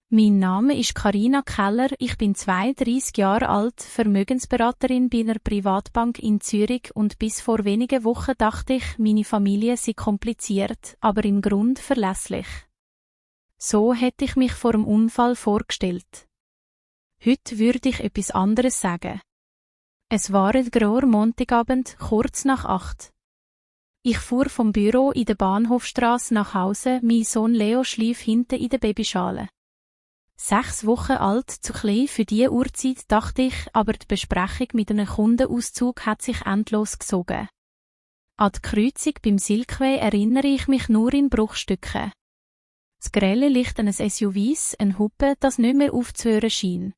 Mein Name ist Carina Keller, ich bin 32 Jahre alt, Vermögensberaterin bei einer Privatbank in Zürich und bis vor wenigen Wochen dachte ich, meine Familie sei kompliziert, aber im Grund verlässlich. So hätte ich mich vor dem Unfall vorgestellt. Heute würde ich etwas anderes sagen. Es war ein grauer Montagabend, kurz nach 8. Ich fuhr vom Büro in der Bahnhofstrasse nach Hause, mein Sohn Leo schlief hinten in der Babyschale. 6 Wochen alt, zu klein für diese Uhrzeit, dachte ich, aber die Besprechung mit einem Kundenauszug hat sich endlos gezogen. An die Kreuzung beim Silkway erinnere ich mich nur in Bruchstücken. Das grelle Licht eines SUVs, ein Hupen, das nicht mehr aufzuhören schien.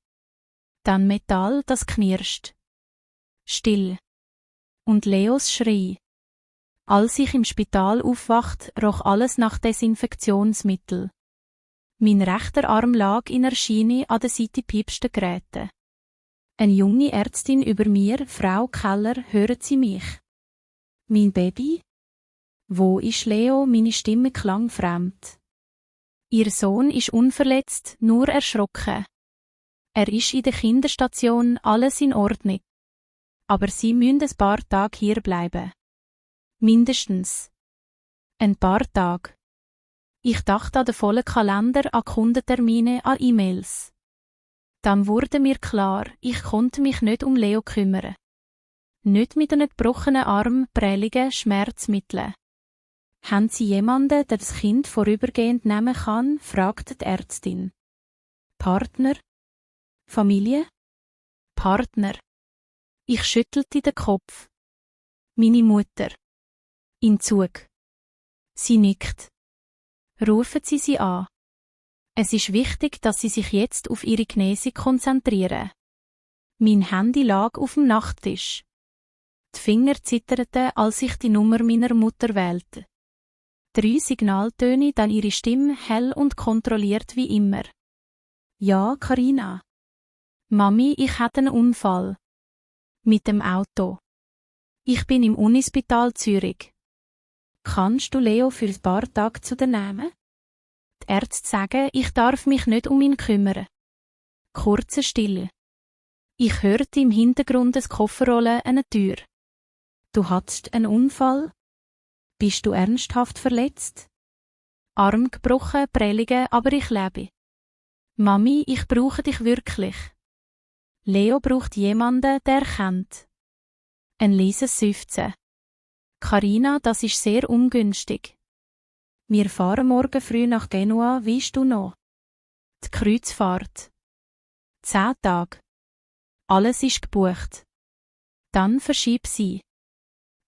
Dann Metall, das knirscht. Still. Und Leos Schrei. Als ich im Spital aufwacht, roch alles nach Desinfektionsmittel. Mein rechter Arm lag in der Schiene, an der Seite piepsten Geräte. Eine junge Ärztin über mir, Frau Keller, hören Sie mich? Mein Baby? Wo ist Leo? Meine Stimme klang fremd. Ihr Sohn ist unverletzt, nur erschrocken. Er ist in der Kinderstation, alles in Ordnung. Aber Sie müssen ein paar Tage hier bleiben. Mindestens. Ein paar Tage. Ich dachte an den vollen Kalender, an Kundentermine, an E-Mails. Dann wurde mir klar, ich konnte mich nicht um Leo kümmern. Nicht mit einem gebrochenen Arm, prelligen Schmerzmitteln. Haben Sie jemanden, der das Kind vorübergehend nehmen kann? Fragte die Ärztin. Partner? Familie? Partner. Ich schüttelte den Kopf. Meine Mutter. In Zug. Sie nickt. Rufen Sie sie an. Es ist wichtig, dass Sie sich jetzt auf Ihre Genesung konzentrieren. Mein Handy lag auf dem Nachttisch. Die Finger zitterten, als ich die Nummer meiner Mutter wählte. 3 Signaltöne, dann ihre Stimme hell und kontrolliert wie immer. Ja, Carina. Mami, ich hatte einen Unfall. Mit dem Auto. Ich bin im Unispital Zürich. Kannst du Leo für ein paar Tage zu dir nehmen? Die Ärzte sagen, ich darf mich nicht um ihn kümmern. Kurze Stille. Ich hörte im Hintergrund das Kofferrollen einer Tür. Du hattest einen Unfall? Bist du ernsthaft verletzt? Arm gebrochen, prellige, aber ich lebe. Mami, ich brauche dich wirklich. Leo braucht jemanden, der kennt. Ein leises Seufzen. Carina, das ist sehr ungünstig. Wir fahren morgen früh nach Genua, weißt du noch? Die Kreuzfahrt. 10 Tage. Alles ist gebucht. Dann verschieb sie.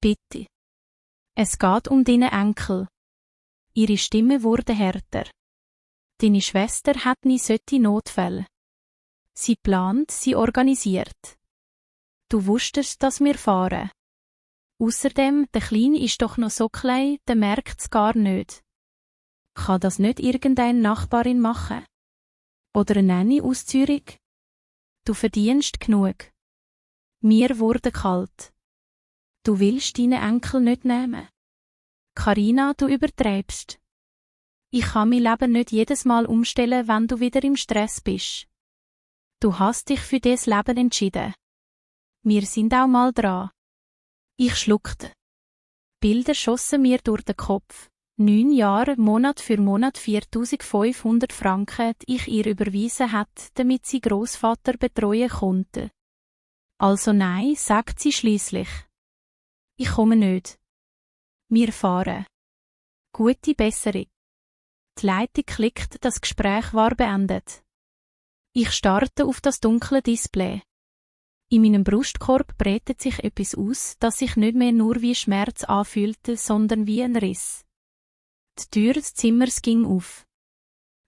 Bitte. Es geht um deine Enkel. Ihre Stimme wurde härter. Deine Schwester hat nie solche Notfälle. Sie plant, sie organisiert. Du wusstest, dass wir fahren. Außerdem, der Kleine ist doch noch so klein, der merkt's gar nicht. Kann das nicht irgendeine Nachbarin machen? Oder eine Nanny aus Zürich? Du verdienst genug. Mir wurde kalt. Du willst deine Enkel nicht nehmen. Carina, du übertreibst. Ich kann mein Leben nicht jedes Mal umstellen, wenn du wieder im Stress bist. Du hast dich für dieses Leben entschieden. Wir sind auch mal dran. Ich schluckte. Bilder schossen mir durch den Kopf. 9 Jahre, Monat für Monat 4.500 Franken, die ich ihr überwiesen hätte, damit sie Großvater betreuen konnte. Also nein, sagt sie schließlich. Ich komme nicht. Wir fahren. Gute Besserung. Die Leitung klickt, das Gespräch war beendet. Ich starrte auf das dunkle Display. In meinem Brustkorb breitet sich etwas aus, das sich nicht mehr nur wie Schmerz anfühlte, sondern wie ein Riss. Die Tür des Zimmers ging auf.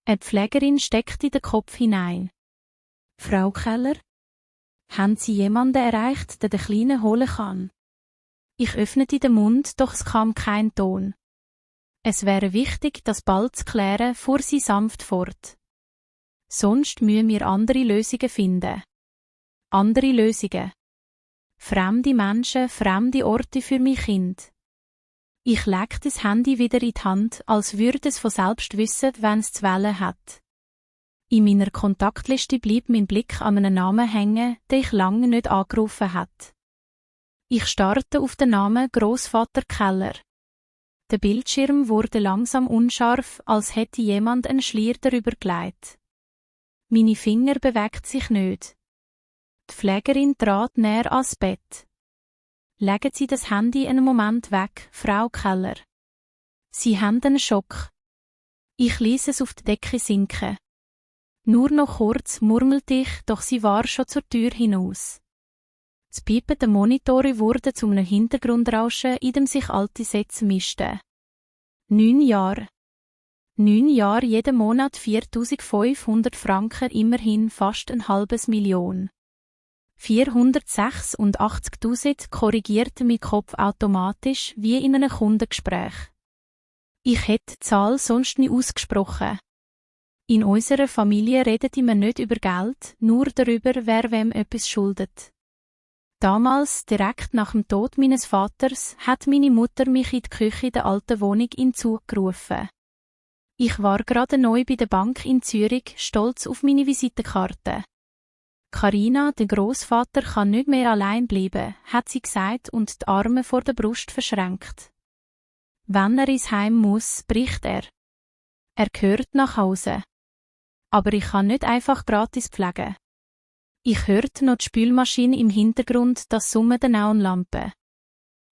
Eine Pflegerin steckte den Kopf hinein. Frau Keller? Haben Sie jemanden erreicht, der den Kleinen holen kann? Ich öffnete den Mund, doch es kam kein Ton. Es wäre wichtig, das bald zu klären, fuhr sie sanft fort. Sonst müssen wir andere Lösungen finden. Andere Lösungen. Fremde Menschen, fremde Orte für mein Kind. Ich legte das Handy wieder in die Hand, als würde es von selbst wissen, wenn es zu wählen hat. In meiner Kontaktliste blieb mein Blick an einem Namen hängen, den ich lange nicht angerufen hatte. Ich starrte auf den Namen Grossvater Keller. Der Bildschirm wurde langsam unscharf, als hätte jemand einen Schleier darüber gelegt. Meine Finger bewegten sich nicht. Die Pflegerin trat näher ans Bett. Legen Sie das Handy einen Moment weg, Frau Keller. Sie haben einen Schock. Ich ließ es auf die Decke sinken. Nur noch kurz murmelte ich, doch sie war schon zur Tür hinaus. Das Piepen der Monitore wurde zu einem Hintergrundrauschen, in dem sich alte Sätze mischten. 9 Jahre. 9 Jahre, jeden Monat 4.500 Franken, immerhin fast ein halbes Million. 486.000 korrigierte mein Kopf automatisch, wie in einem Kundengespräch. Ich hätte die Zahl sonst nie ausgesprochen. In unserer Familie redet man nicht über Geld, nur darüber, wer wem etwas schuldet. Damals, direkt nach dem Tod meines Vaters, hat meine Mutter mich in die Küche der alten Wohnung in Zug gerufen. Ich war gerade neu bei der Bank in Zürich, stolz auf meine Visitenkarte. Carina, der Grossvater, kann nicht mehr allein bleiben, hat sie gesagt und die Arme vor der Brust verschränkt. Wenn er ins Heim muss, bricht er. Er gehört nach Hause. Aber ich kann nicht einfach gratis pflegen. Ich hörte noch die Spülmaschine im Hintergrund, das Summen der Neonlampe.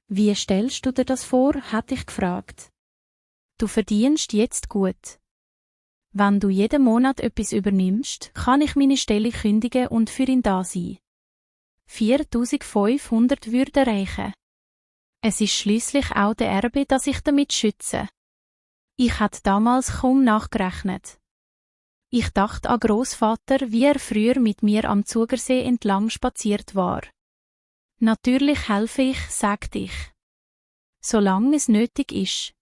Wie stellst du dir das vor, hatte ich gefragt. Du verdienst jetzt gut. Wenn du jeden Monat etwas übernimmst, kann ich meine Stelle kündigen und für ihn da sein. 4.500 würde reichen. Es ist schließlich auch der Erbe, das ich damit schütze. Ich hatte damals kaum nachgerechnet. Ich dachte an Grossvater, wie er früher mit mir am Zugersee entlang spaziert war. Natürlich helfe ich, sagte ich. Solange es nötig ist.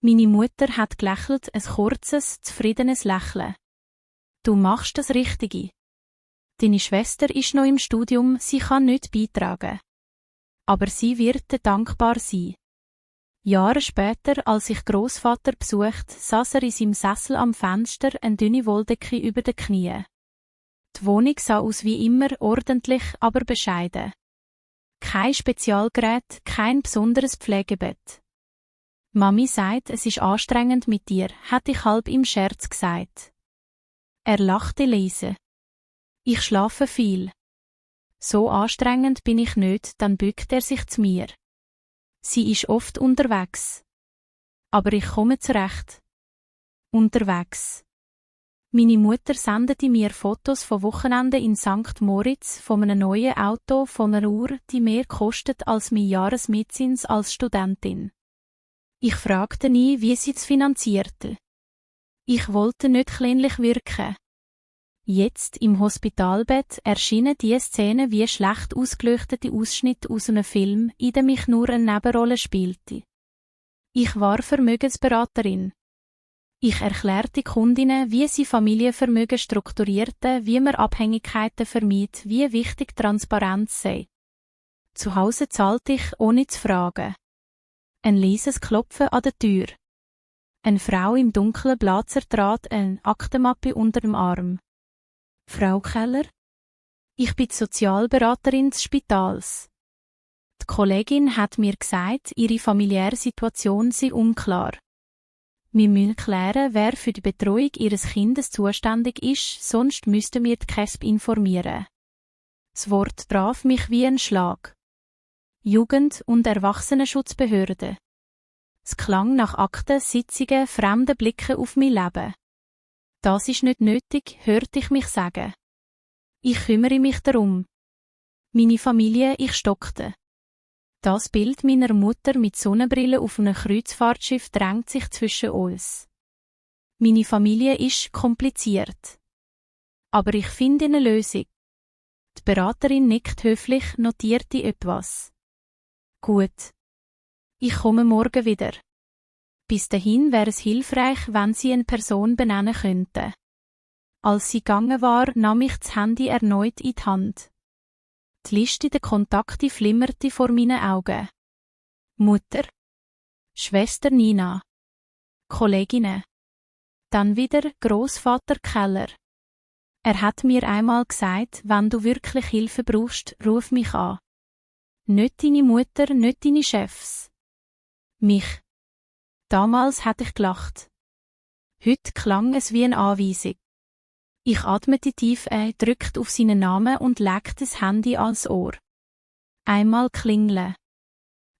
Meine Mutter hat gelächelt, ein kurzes, zufriedenes Lächeln. Du machst das Richtige. Deine Schwester ist noch im Studium, sie kann nicht beitragen. Aber sie wird dir dankbar sein. Jahre später, als ich Grossvater besucht, saß er in seinem Sessel am Fenster, eine dünne Wolldecke über den Knien. Die Wohnung sah aus wie immer, ordentlich, aber bescheiden. Kein Spezialgerät, kein besonderes Pflegebett. Mami sagt, es ist anstrengend mit dir, hätte ich halb im Scherz gesagt. Er lachte leise. Ich schlafe viel. So anstrengend bin ich nicht, dann bückt er sich zu mir. Sie ist oft unterwegs. Aber ich komme zurecht. Unterwegs. Meine Mutter sendete mir Fotos von Wochenenden in St. Moritz, von einem neuen Auto, von einer Uhr, die mehr kostet als mein Jahresmietzins als Studentin. Ich fragte nie, wie sie es finanzierte. Ich wollte nicht kleinlich wirken. Jetzt, im Hospitalbett, erschienen diese Szenen wie schlecht ausgeleuchtete Ausschnitte aus einem Film, in dem ich nur eine Nebenrolle spielte. Ich war Vermögensberaterin. Ich erklärte Kundinnen, wie sie Familienvermögen strukturierten, wie man Abhängigkeiten vermied, wie wichtig Transparenz sei. Zu Hause zahlte ich, ohne zu fragen. Ein leises Klopfen an der Tür. Eine Frau im dunklen Blazer trat eine Aktenmappe unter dem Arm. Frau Keller? Ich bin die Sozialberaterin des Spitals. Die Kollegin hat mir gesagt, ihre familiäre Situation sei unklar. Wir müssen klären, wer für die Betreuung ihres Kindes zuständig ist, sonst müssten wir die KESB informieren. Das Wort traf mich wie ein Schlag. Jugend- und Erwachsenenschutzbehörde. Es klang nach Akten, Sitzungen, fremden Blicken auf mein Leben. Das ist nicht nötig, hörte ich mich sagen. Ich kümmere mich darum. Meine Familie, ich stockte. Das Bild meiner Mutter mit Sonnenbrille auf einem Kreuzfahrtschiff drängt sich zwischen uns. Meine Familie ist kompliziert. Aber ich finde eine Lösung. Die Beraterin nickt höflich, notierte etwas. Gut. Ich komme morgen wieder. Bis dahin wäre es hilfreich, wenn Sie eine Person benennen könnten. Als sie gegangen war, nahm ich das Handy erneut in die Hand. Die Liste der Kontakte flimmerte vor meinen Augen. Mutter. Schwester Nina. Kolleginnen. Dann wieder Grossvater Keller. Er hat mir einmal gesagt, wenn du wirklich Hilfe brauchst, ruf mich an. Nicht deine Mutter, nicht deine Chefs. Mich. Damals hätte ich gelacht. Heute klang es wie eine Anweisung. Ich atmete tief ein, drückte auf seinen Namen und legte das Handy ans Ohr. Einmal klingeln.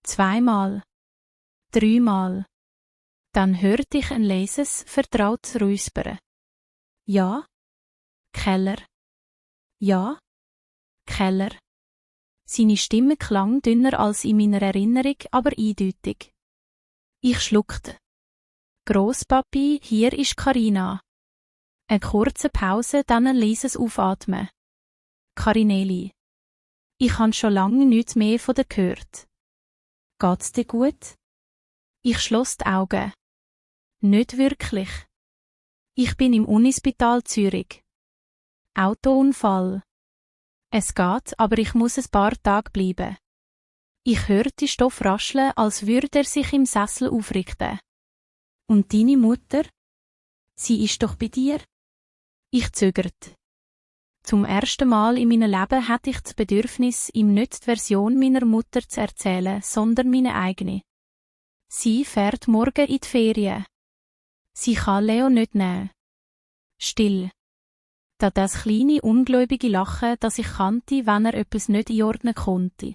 Zweimal. Dreimal. Dann hörte ich ein leises, vertrautes Räuspern. Ja? Keller. Ja? Keller. Seine Stimme klang dünner als in meiner Erinnerung, aber eindeutig. Ich schluckte. Grosspapi, hier ist Carina. Eine kurze Pause, dann ein leises Aufatmen. Carineli. Ich habe schon lange nichts mehr von dir gehört. Geht's dir gut? Ich schloss die Augen. Nicht wirklich. Ich bin im Unispital Zürich. Autounfall. Es geht, aber ich muss ein paar Tage bleiben. Ich hörte Stoff rascheln, als würde er sich im Sessel aufrichten. Und deine Mutter? Sie ist doch bei dir? Ich zögerte. Zum ersten Mal in meinem Leben hatte ich das Bedürfnis, ihm nicht die Version meiner Mutter zu erzählen, sondern meine eigene. Sie fährt morgen in die Ferien. Sie kann Leo nicht nehmen. Still. Da das kleine, ungläubige Lachen, das ich kannte, wenn er etwas nicht einordnen konnte.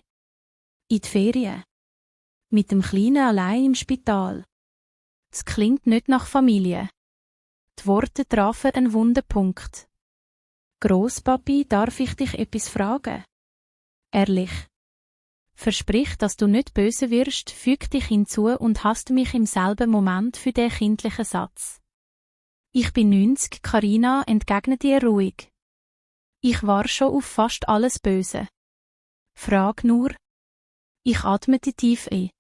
In die Ferien. Mit dem Kleinen allein im Spital. Das klingt nicht nach Familie. Die Worte trafen einen wunden Punkt. Grosspapi, darf ich dich etwas fragen? Ehrlich. Versprich, dass du nicht böse wirst, füg dich hinzu und hasst mich im selben Moment für den kindlichen Satz. Ich bin 90, Carina, entgegnete er ruhig. Ich war schon auf fast alles böse. Frag nur. Ich atmete tief ein.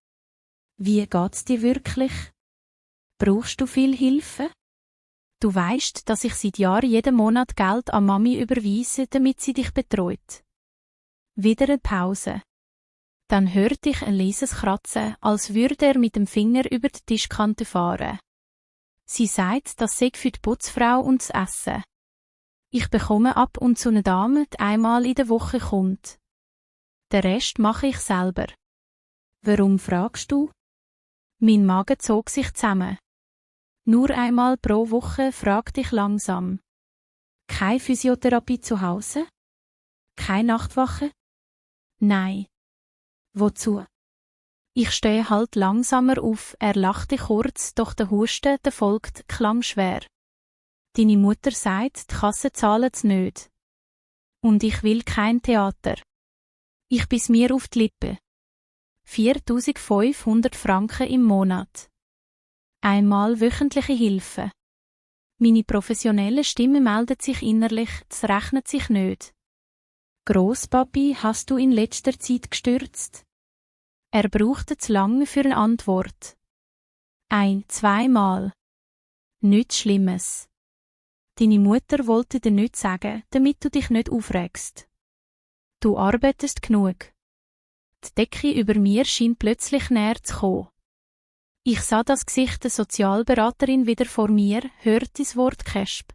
Wie geht's dir wirklich? Brauchst du viel Hilfe? Du weisst, dass ich seit Jahren jeden Monat Geld an Mami überweise, damit sie dich betreut. Wieder eine Pause. Dann hörte ich ein leises Kratzen, als würde er mit dem Finger über die Tischkante fahren. Sie sagt, das sei für die Putzfrau und das Essen. Ich bekomme ab und zu eine Dame, die einmal in der Woche kommt. Den Rest mache ich selber. Warum fragst du? Mein Magen zog sich zusammen. Nur einmal pro Woche fragte ich langsam. Keine Physiotherapie zu Hause? Keine Nachtwache? Nein. Wozu? Ich stehe halt langsamer auf, er lachte kurz, doch der Husten, der folgt, klang schwer. Deine Mutter sagt, die Kasse zahlen's nicht. Und ich will kein Theater. Ich biss mir auf die Lippe. 4.500 Franken im Monat. Einmal wöchentliche Hilfe. Meine professionelle Stimme meldet sich innerlich, das rechnet sich nicht. Grosspapi, hast du in letzter Zeit gestürzt? Er brauchte zu lange für eine Antwort. Zweimal. Nichts Schlimmes. Deine Mutter wollte dir nichts sagen, damit du dich nicht aufregst. Du arbeitest genug. Die Decke über mir scheint plötzlich näher zu kommen. Ich sah das Gesicht der Sozialberaterin wieder vor mir, hörte das Wort Kesp.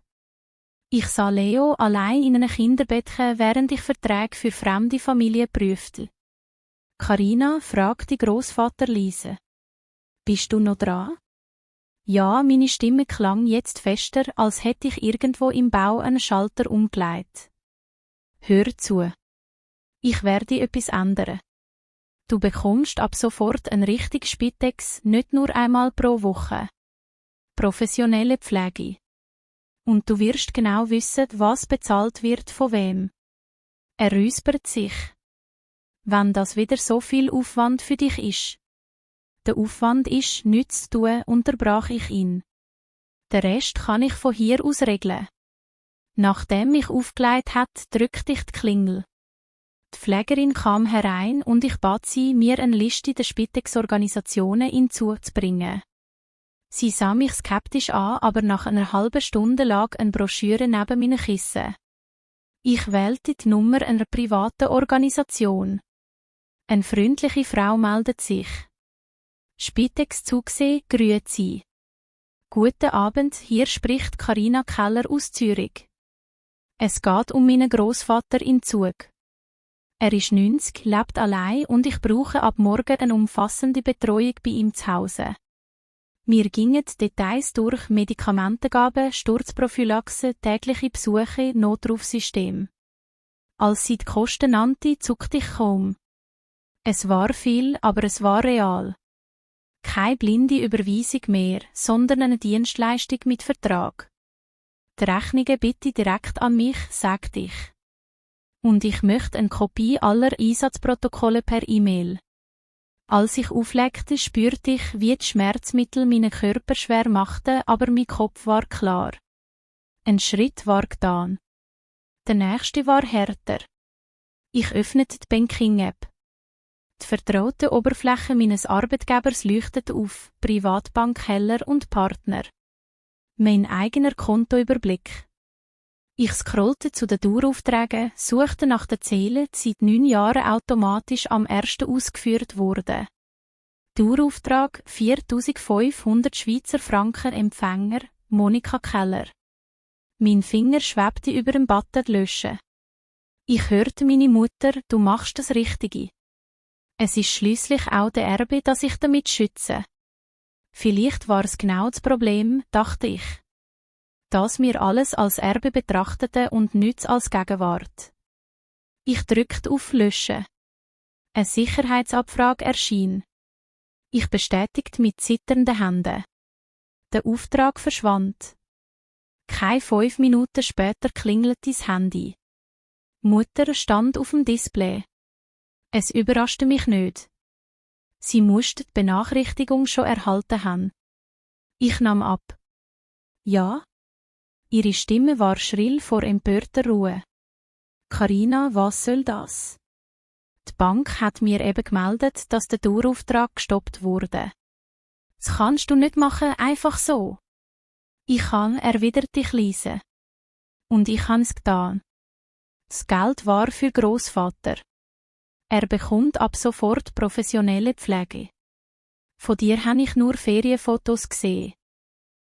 Ich sah Leo allein in einem Kinderbettchen, während ich Verträge für fremde Familien prüfte. Carina fragte Grossvater leise. Bist du noch dran? Ja, meine Stimme klang jetzt fester, als hätte ich irgendwo im Bau einen Schalter umgelegt. Hör zu. Ich werde etwas ändern. Du bekommst ab sofort ein richtig Spitex, nicht nur einmal pro Woche. Professionelle Pflege. Und du wirst genau wissen, was bezahlt wird von wem. Er räuspert sich. Wenn das wieder so viel Aufwand für dich ist. Der Aufwand ist, nichts zu tun, unterbrach ich ihn. Den Rest kann ich von hier aus regeln. Nachdem mich aufgelegt hat, drückte ich die Klingel. Die Pflegerin kam herein und ich bat sie, mir eine Liste der Spitex-Organisationen hinzuzubringen. Sie sah mich skeptisch an, aber nach einer halben Stunde lag eine Broschüre neben meinen Kissen. Ich wählte die Nummer einer privaten Organisation. Eine freundliche Frau meldet sich. Spitex zugesehen, grüezi. Guten Abend, hier spricht Carina Keller aus Zürich. Es geht um meinen Grossvater in Zug. Er ist 90, lebt allein und ich brauche ab morgen eine umfassende Betreuung bei ihm zu Hause. Mir gingen Details durch Medikamentengabe, Sturzprophylaxe, tägliche Besuche, Notrufsystem. Als sie die Kosten nannte, zuckte ich kaum. Es war viel, aber es war real. Keine blinde Überweisung mehr, sondern eine Dienstleistung mit Vertrag. Die Rechnungen bitte direkt an mich, sagte ich. Und ich möchte eine Kopie aller Einsatzprotokolle per E-Mail. Als ich auflegte, spürte ich, wie die Schmerzmittel meinen Körper schwer machten, aber mein Kopf war klar. Ein Schritt war getan. Der nächste war härter. Ich öffnete die Banking-App. Die vertraute Oberfläche meines Arbeitgebers leuchtet auf, Privatbank Heller und Partner. Mein eigener Kontoüberblick. Ich scrollte zu den Daueraufträgen, suchte nach den Zählen, die seit 9 Jahren automatisch am 1. ausgeführt wurden. Dauerauftrag 4.500 Schweizer Franken Empfänger, Monika Keller. Mein Finger schwebte über dem Button löschen. Ich hörte meine Mutter, du machst das Richtige. Es ist schließlich auch der Erbe, das ich damit schütze. Vielleicht war es genau das Problem, dachte ich. Dass wir alles als Erbe betrachteten und nichts als Gegenwart. Ich drückte auf Löschen. Eine Sicherheitsabfrage erschien. Ich bestätigte mit zitternden Händen. Der Auftrag verschwand. Keine 5 Minuten später klingelte das Handy. Mutter stand auf dem Display. Es überraschte mich nicht. Sie musste die Benachrichtigung schon erhalten haben. Ich nahm ab. Ja? Ihre Stimme war schrill vor empörter Ruhe. Carina, was soll das? Die Bank hat mir eben gemeldet, dass der Dauerauftrag gestoppt wurde. Das kannst du nicht machen, einfach so. Ich kann, erwiderte ich leise. Und ich habe es getan. Das Geld war für Grossvater. Er bekommt ab sofort professionelle Pflege. Von dir habe ich nur Ferienfotos gesehen.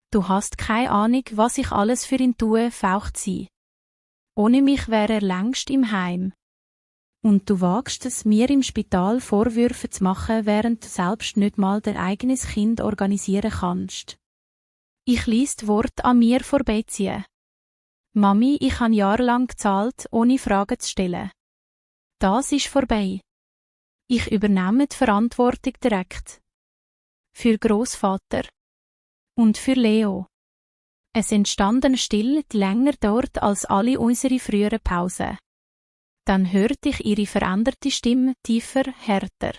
Du hast keine Ahnung, was ich alles für ihn tue, faucht sie. Ohne mich wäre er längst im Heim. Und du wagst es, mir im Spital Vorwürfe zu machen, während du selbst nicht mal dein eigenes Kind organisieren kannst. Ich liess die Worte an mir vorbeiziehen. Mami, ich habe jahrelang gezahlt, ohne Fragen zu stellen. Das ist vorbei. Ich übernehme die Verantwortung direkt. Für Grossvater. Und für Leo. Es entstand eine Stille, die länger dauert als alle unsere früheren Pausen. Dann hörte ich ihre veränderte Stimme tiefer, härter.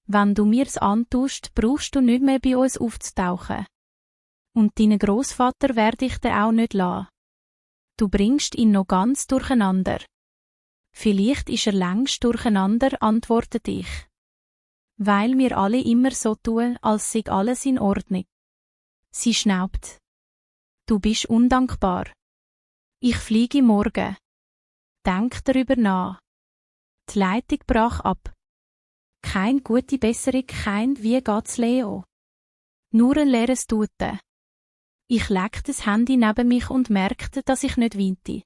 Wenn du mir's antust, brauchst du nicht mehr bei uns aufzutauchen. Und deinen Grossvater werde ich dir auch nicht lassen. Du bringst ihn noch ganz durcheinander. Vielleicht ist er längst durcheinander, antwortete ich. Weil wir alle immer so tun, als sei alles in Ordnung. Sie schnaubt. Du bist undankbar. Ich fliege morgen. Denk darüber nach. Die Leitung brach ab. Keine gute Besserung, kein Wie geht's Leo. Nur ein leeres Tuten. Ich legte das Handy neben mich und merkte, dass ich nicht weinte.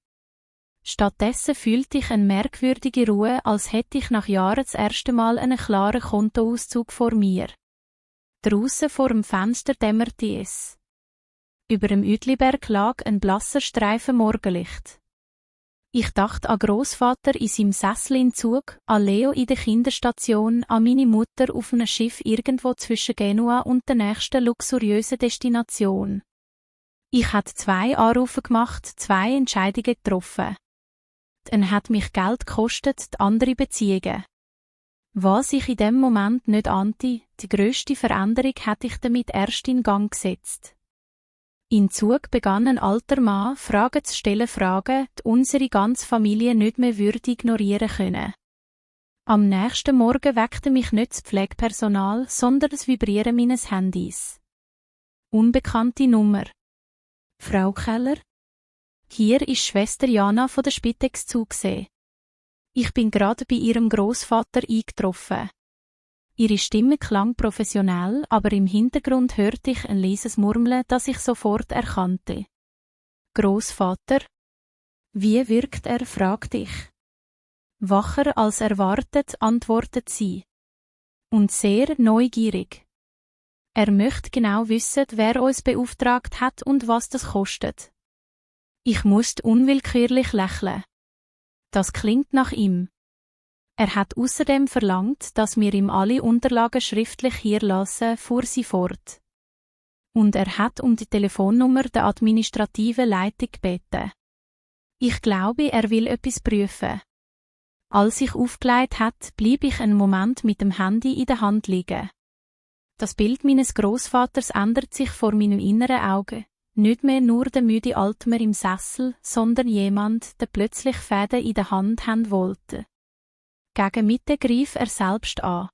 Stattdessen fühlte ich eine merkwürdige Ruhe, als hätte ich nach Jahren das erste Mal einen klaren Kontoauszug vor mir. Draussen vor dem Fenster dämmerte es. Über dem Uetliberg lag ein blasser Streifen Morgenlicht. Ich dachte an Grossvater in seinem Sessel im Zug, an Leo in der Kinderstation, an meine Mutter auf einem Schiff irgendwo zwischen Genua und der nächsten luxuriösen Destination. Ich hatte 2 Anrufe gemacht, 2 Entscheidungen getroffen. Die eine hat mich Geld gekostet, die andere Beziehungen. Was ich in dem Moment nicht ahnte, die grösste Veränderung hätte ich damit erst in Gang gesetzt. Im Zug begann ein alter Mann, Fragen zu stellen, Fragen, die unsere ganze Familie nicht mehr würde ignorieren können. Am nächsten Morgen weckte mich nicht das Pflegepersonal, sondern das Vibrieren meines Handys. Unbekannte Nummer. Frau Keller? Hier ist Schwester Jana von der Spitex zugesehen. Ich bin gerade bei ihrem Grossvater eingetroffen. Ihre Stimme klang professionell, aber im Hintergrund hörte ich ein leises Murmeln, das ich sofort erkannte. Grossvater? Wie wirkt er, fragte ich. Wacher als erwartet, antwortet sie. Und sehr neugierig. Er möchte genau wissen, wer uns beauftragt hat und was das kostet. Ich musste unwillkürlich lächeln. Das klingt nach ihm. Er hat außerdem verlangt, dass wir ihm alle Unterlagen schriftlich hier lassen, fuhr sie fort. Und er hat um die Telefonnummer der administrativen Leitung gebeten. Ich glaube, er will etwas prüfen. Als ich aufgelegt hat, blieb ich einen Moment mit dem Handy in der Hand liegen. Das Bild meines Großvaters ändert sich vor meinem inneren Auge. Nicht mehr nur der müde Altmer im Sessel, sondern jemand, der plötzlich Fäden in der Hand haben wollte. Gegen Mitte griff er selbst an.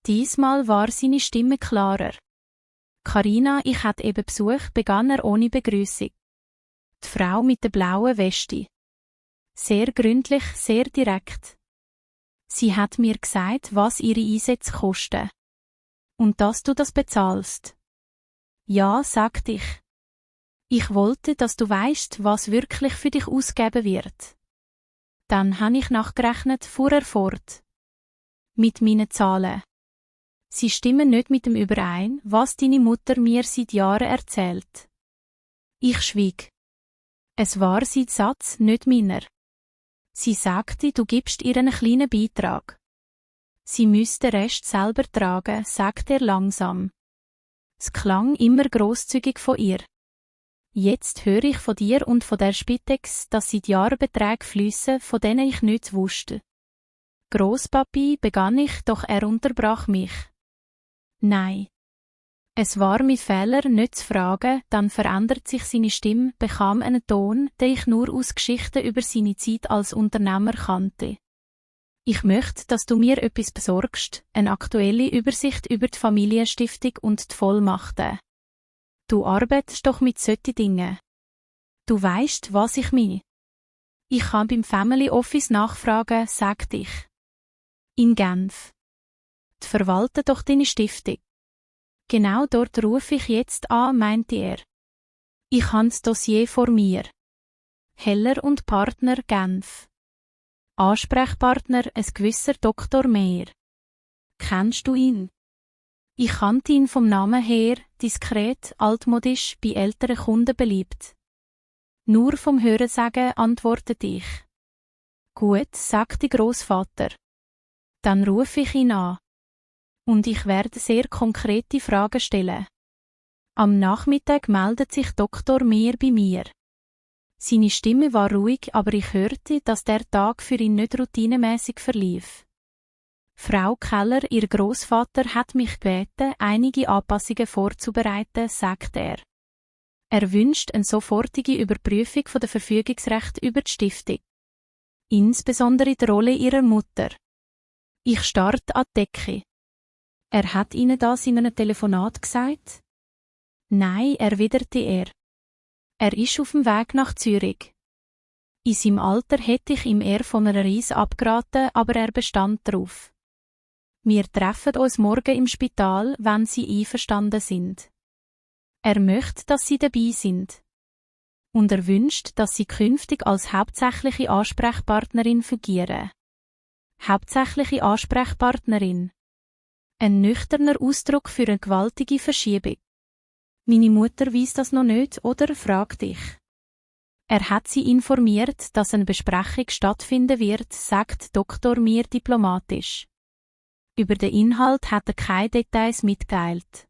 Diesmal war seine Stimme klarer. Carina, ich hatte eben Besuch, begann er ohne Begrüßung. Die Frau mit der blauen Weste. Sehr gründlich, sehr direkt. Sie hat mir gesagt, was ihre Einsätze kosten. Und dass du das bezahlst. Ja, sagte ich. Ich wollte, dass du weißt, was wirklich für dich ausgegeben wird. Dann habe ich nachgerechnet, fuhr er fort. Mit meinen Zahlen. Sie stimmen nicht mit dem überein, was deine Mutter mir seit Jahren erzählt. Ich schwieg. Es war sein Satz, nicht meiner. Sie sagte, du gibst ihr einen kleinen Beitrag. Sie müsste den Rest selber tragen, sagte er langsam. Es klang immer grosszügig von ihr. Jetzt höre ich von dir und von der Spitex, dass seit Jahren Beträge fliessen, von denen ich nichts wusste. Grosspapi, begann ich, doch er unterbrach mich. Nein. Es war mein Fehler, nicht zu fragen, dann verändert sich seine Stimme, bekam einen Ton, den ich nur aus Geschichten über seine Zeit als Unternehmer kannte. Ich möchte, dass du mir etwas besorgst, eine aktuelle Übersicht über die Familienstiftung und die Vollmachten. Du arbeitest doch mit solchen Dingen. Du weisst, was ich meine. Ich kann beim Family Office nachfragen, sagte ich. In Genf. Die verwalten doch deine Stiftung. Genau dort rufe ich jetzt an, meinte er. Ich habe das Dossier vor mir. Heller und Partner Genf. Ansprechpartner ein gewisser Dr. Mehr. Kennst du ihn? Ich kannte ihn vom Namen her, diskret, altmodisch, bei älteren Kunden beliebt. Nur vom Hörensagen, antwortete ich. Gut, sagte Großvater. Dann rufe ich ihn an. Und ich werde sehr konkrete Fragen stellen. Am Nachmittag meldet sich Dr. Mehr bei mir. Seine Stimme war ruhig, aber ich hörte, dass der Tag für ihn nicht routinemäßig verlief. Frau Keller, ihr Großvater hat mich gebeten, einige Anpassungen vorzubereiten, sagt er. Er wünscht eine sofortige Überprüfung von der Verfügungsrechte über die Stiftung. Insbesondere die Rolle ihrer Mutter. Ich starrte an die Decke. Er hat Ihnen das in einem Telefonat gesagt? Nein, erwiderte er. Er ist auf dem Weg nach Zürich. In seinem Alter hätte ich ihm eher von einer Reise abgeraten, aber er bestand darauf. Wir treffen uns morgen im Spital, wenn Sie einverstanden sind. Er möchte, dass Sie dabei sind. Und er wünscht, dass Sie künftig als hauptsächliche Ansprechpartnerin fungieren. Hauptsächliche Ansprechpartnerin. Ein nüchterner Ausdruck für eine gewaltige Verschiebung. Meine Mutter weiss das noch nicht, oder? Fragte ich. Er hat sie informiert, dass eine Besprechung stattfinden wird, sagt Dr. Mir diplomatisch. Über den Inhalt hat er keine Details mitgeteilt.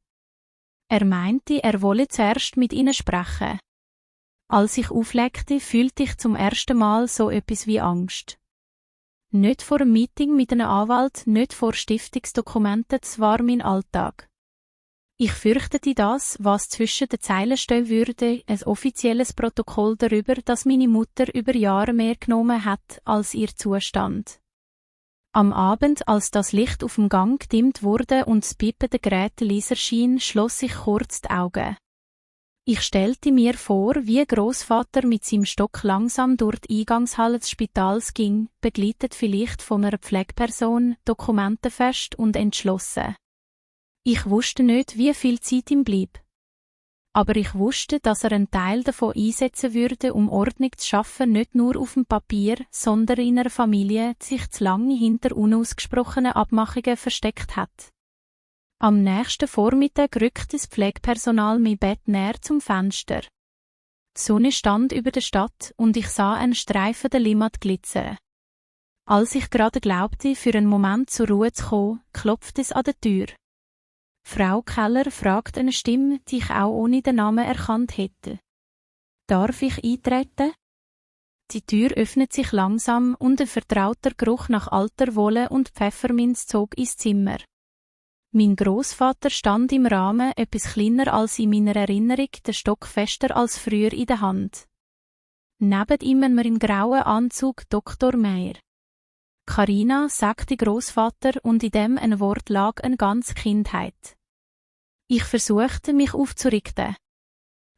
Er meinte, er wolle zuerst mit ihnen sprechen. Als ich auflegte, fühlte ich zum ersten Mal so etwas wie Angst. Nicht vor einem Meeting mit einem Anwalt, nicht vor Stiftungsdokumenten, das war mein Alltag. Ich fürchtete das, was zwischen den Zeilen stehen würde, ein offizielles Protokoll darüber, dass meine Mutter über Jahre mehr genommen hat, als ihr zustand. Am Abend, als das Licht auf dem Gang gedimmt wurde und das Pipen der Geräte leiser schien, schloss ich kurz die Augen. Ich stellte mir vor, wie Großvater mit seinem Stock langsam durch die Eingangshalle des Spitals ging, begleitet vielleicht von einer Pflegeperson, dokumentenfest und entschlossen. Ich wusste nicht, wie viel Zeit ihm blieb. Aber ich wusste, dass er einen Teil davon einsetzen würde, um Ordnung zu schaffen, nicht nur auf dem Papier, sondern in einer Familie, die sich zu lange hinter unausgesprochenen Abmachungen versteckt hat. Am nächsten Vormittag rückte das Pflegepersonal mein Bett näher zum Fenster. Die Sonne stand über der Stadt und ich sah einen Streifen der Limmat glitzern. Als ich gerade glaubte, für einen Moment zur Ruhe zu kommen, klopfte es an der Tür. Frau Keller fragt eine Stimme, die ich auch ohne den Namen erkannt hätte. Darf ich eintreten? Die Tür öffnet sich langsam und ein vertrauter Geruch nach alter Wolle und Pfefferminz zog ins Zimmer. Mein Großvater stand im Rahmen, etwas kleiner als in meiner Erinnerung, der Stock fester als früher in der Hand. Neben ihm im grauen Anzug Dr. Meyer. Carina, sagte Großvater, und in dem ein Wort lag eine ganze Kindheit. Ich versuchte, mich aufzurichten.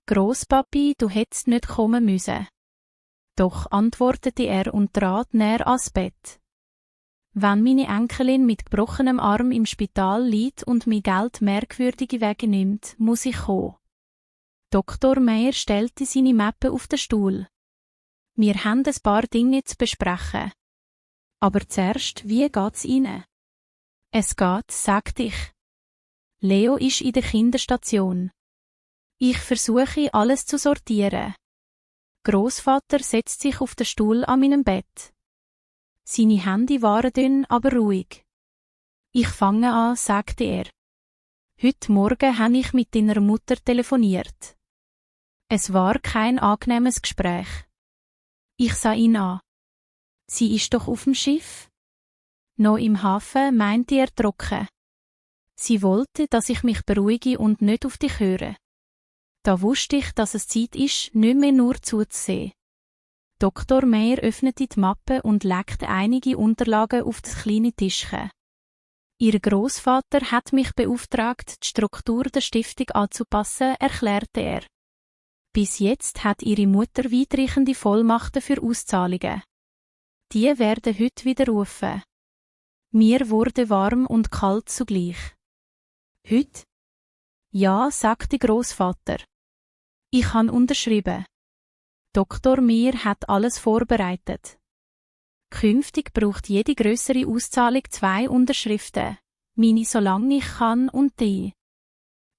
Großpapi, du hättest nicht kommen müssen. Doch, antwortete er und trat näher ans Bett. Wenn meine Enkelin mit gebrochenem Arm im Spital liegt und mein Geld merkwürdige Wege nimmt, muss ich kommen. Dr. Meyer stellte seine Mappe auf den Stuhl. Wir haben ein paar Dinge zu besprechen. Aber zuerst, wie geht's Ihnen? Es geht, sagte ich. Leo ist in der Kinderstation. Ich versuche, alles zu sortieren. Großvater setzt sich auf den Stuhl an meinem Bett. Seine Hände waren dünn, aber ruhig. Ich fange an, sagte er. Heute Morgen habe ich mit deiner Mutter telefoniert. Es war kein angenehmes Gespräch. Ich sah ihn an. Sie ist doch auf dem Schiff? Noch im Hafen, meinte er trocken. Sie wollte, dass ich mich beruhige und nicht auf dich höre. Da wusste ich, dass es Zeit ist, nicht mehr nur zuzusehen. Dr. Meyer öffnete die Mappe und legte einige Unterlagen auf das kleine Tischchen. Ihr Großvater hat mich beauftragt, die Struktur der Stiftung anzupassen, erklärte er. Bis jetzt hat ihre Mutter weitreichende Vollmachten für Auszahlungen. Die werden heute widerrufen. Mir wurde warm und kalt zugleich. Heute? Ja, sagte Großvater. Ich habe unterschrieben. Dr. Meyer hat alles vorbereitet. Künftig braucht jede grössere Auszahlung 2 Unterschriften. Meine solange ich kann und die.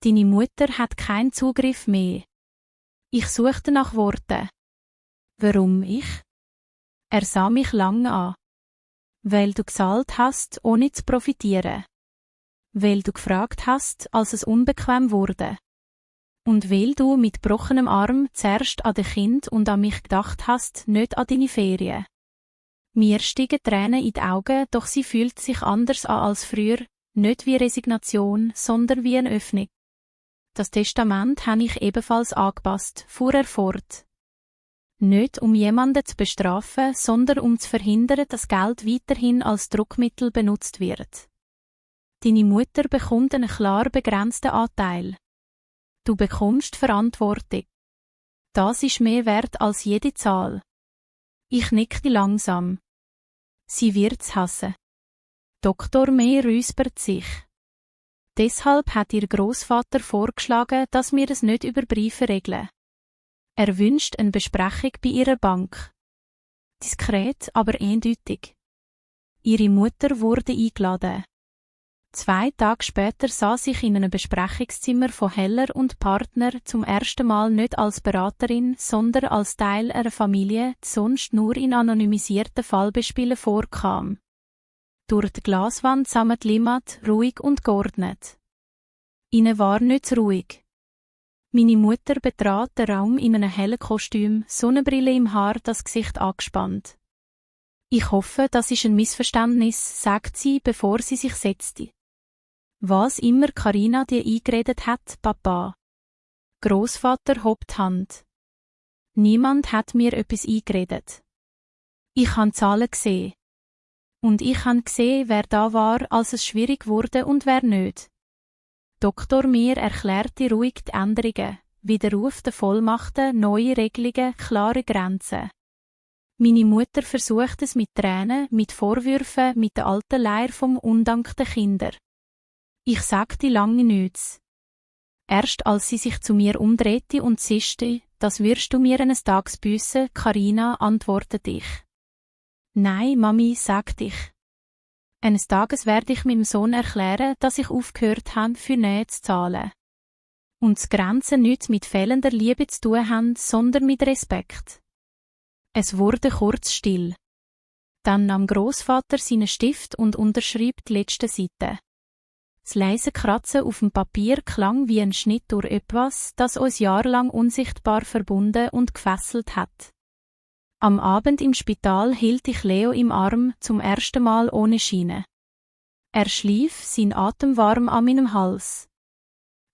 Deine Mutter hat keinen Zugriff mehr. Ich suchte nach Worten. Warum ich? Er sah mich lange an. Weil du gezahlt hast, ohne zu profitieren. Weil du gefragt hast, als es unbequem wurde. Und weil du mit gebrochenem Arm zuerst an dein Kind und an mich gedacht hast, nicht an deine Ferien. Mir stiegen Tränen in die Augen, doch sie fühlt sich anders an als früher, nicht wie Resignation, sondern wie eine Öffnung. Das Testament habe ich ebenfalls angepasst, fuhr er fort. Nicht um jemanden zu bestrafen, sondern um zu verhindern, dass Geld weiterhin als Druckmittel benutzt wird. Deine Mutter bekommt einen klar begrenzten Anteil. Du bekommst Verantwortung. Das ist mehr wert als jede Zahl. Ich nickte langsam. Sie wird's hassen. Dr. Meyer räuspert sich. Deshalb hat ihr Großvater vorgeschlagen, dass wir es nicht über Briefe regeln. Er wünscht eine Besprechung bei ihrer Bank. Diskret, aber eindeutig. Ihre Mutter wurde eingeladen. 2 Tage später saß ich in einem Besprechungszimmer von Heller und Partner zum ersten Mal nicht als Beraterin, sondern als Teil einer Familie, die sonst nur in anonymisierten Fallbeispielen vorkam. Durch die Glaswand sammelt die Limmat, ruhig und geordnet. Ihnen war nicht ruhig. Meine Mutter betrat den Raum in einem hellen Kostüm, Sonnenbrille im Haar, das Gesicht angespannt. Ich hoffe, das ist ein Missverständnis, sagt sie, bevor sie sich setzte. Was immer Carina dir eingeredet hat, Papa. Großvater hob die Hand. Niemand hat mir etwas eingeredet. Ich habe Zahlen gesehen. Und ich habe gesehen, wer da war, als es schwierig wurde und wer nicht. Dr. Meyer erklärte ruhig die Änderungen, Widerruf der Vollmachten, neue Regelungen, klare Grenzen. Meine Mutter versucht es mit Tränen, mit Vorwürfen, mit der alten Leier vom undankten Kinder. Ich sagte lange nichts. Erst als sie sich zu mir umdrehte und zischte, das wirst du mir eines Tages büssen, Carina, antwortete ich. Nein, Mami, sagte ich. Eines Tages werde ich meinem Sohn erklären, dass ich aufgehört habe, für Nähe zu zahlen. Und die Grenzen nichts mit fehlender Liebe zu tun haben, sondern mit Respekt. Es wurde kurz still. Dann nahm Großvater seinen Stift und unterschrieb die letzte Seite. Das leise Kratzen auf dem Papier klang wie ein Schnitt durch etwas, das uns jahrelang unsichtbar verbunden und gefesselt hat. Am Abend im Spital hielt ich Leo im Arm, zum ersten Mal ohne Schiene. Er schlief, sein Atem warm an meinem Hals.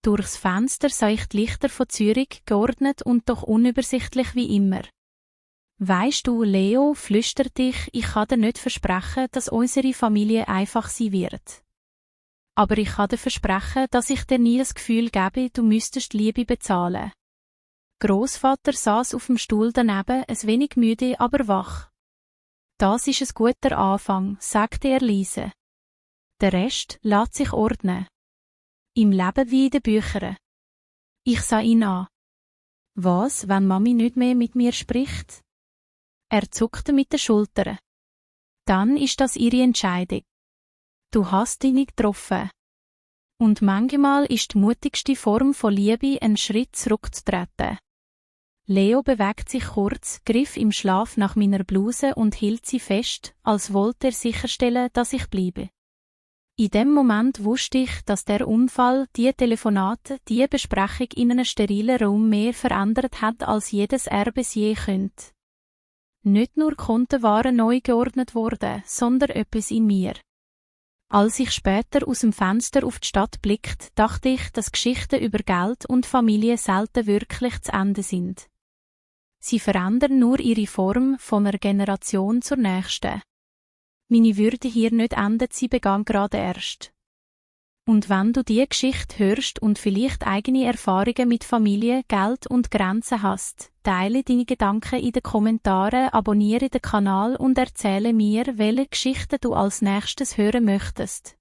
Durchs Fenster sah ich die Lichter von Zürich, geordnet und doch unübersichtlich wie immer. Weisst du, Leo, flüsterte ich kann dir nicht versprechen, dass unsere Familie einfach sein wird. Aber ich kann dir versprechen, dass ich dir nie das Gefühl gebe, du müsstest Liebe bezahlen. Großvater saß auf dem Stuhl daneben, ein wenig müde, aber wach. Das ist ein guter Anfang, sagte er leise. Der Rest lässt sich ordnen. Im Leben wie in den Büchern. Ich sah ihn an. Was, wenn Mami nicht mehr mit mir spricht? Er zuckte mit den Schultern. Dann ist das ihre Entscheidung. Du hast ihn nicht getroffen. Und manchmal ist die mutigste Form von Liebe, einen Schritt zurückzutreten. Leo bewegt sich kurz, griff im Schlaf nach meiner Bluse und hielt sie fest, als wollte er sicherstellen, dass ich bleibe. In dem Moment wusste ich, dass der Unfall, die Telefonate, die Besprechung in einem sterilen Raum mehr verändert hat, als jedes Erbes je könnte. Nicht nur Konten waren neu geordnet worden, sondern etwas in mir. Als ich später aus dem Fenster auf die Stadt blickte, dachte ich, dass Geschichten über Geld und Familie selten wirklich zu Ende sind. Sie verändern nur ihre Form von einer Generation zur nächsten. Meine Würde hier nicht endet, sie begann gerade erst. Und wenn du diese Geschichte hörst und vielleicht eigene Erfahrungen mit Familie, Geld und Grenzen hast, teile deine Gedanken in den Kommentaren, abonniere den Kanal und erzähle mir, welche Geschichten du als nächstes hören möchtest.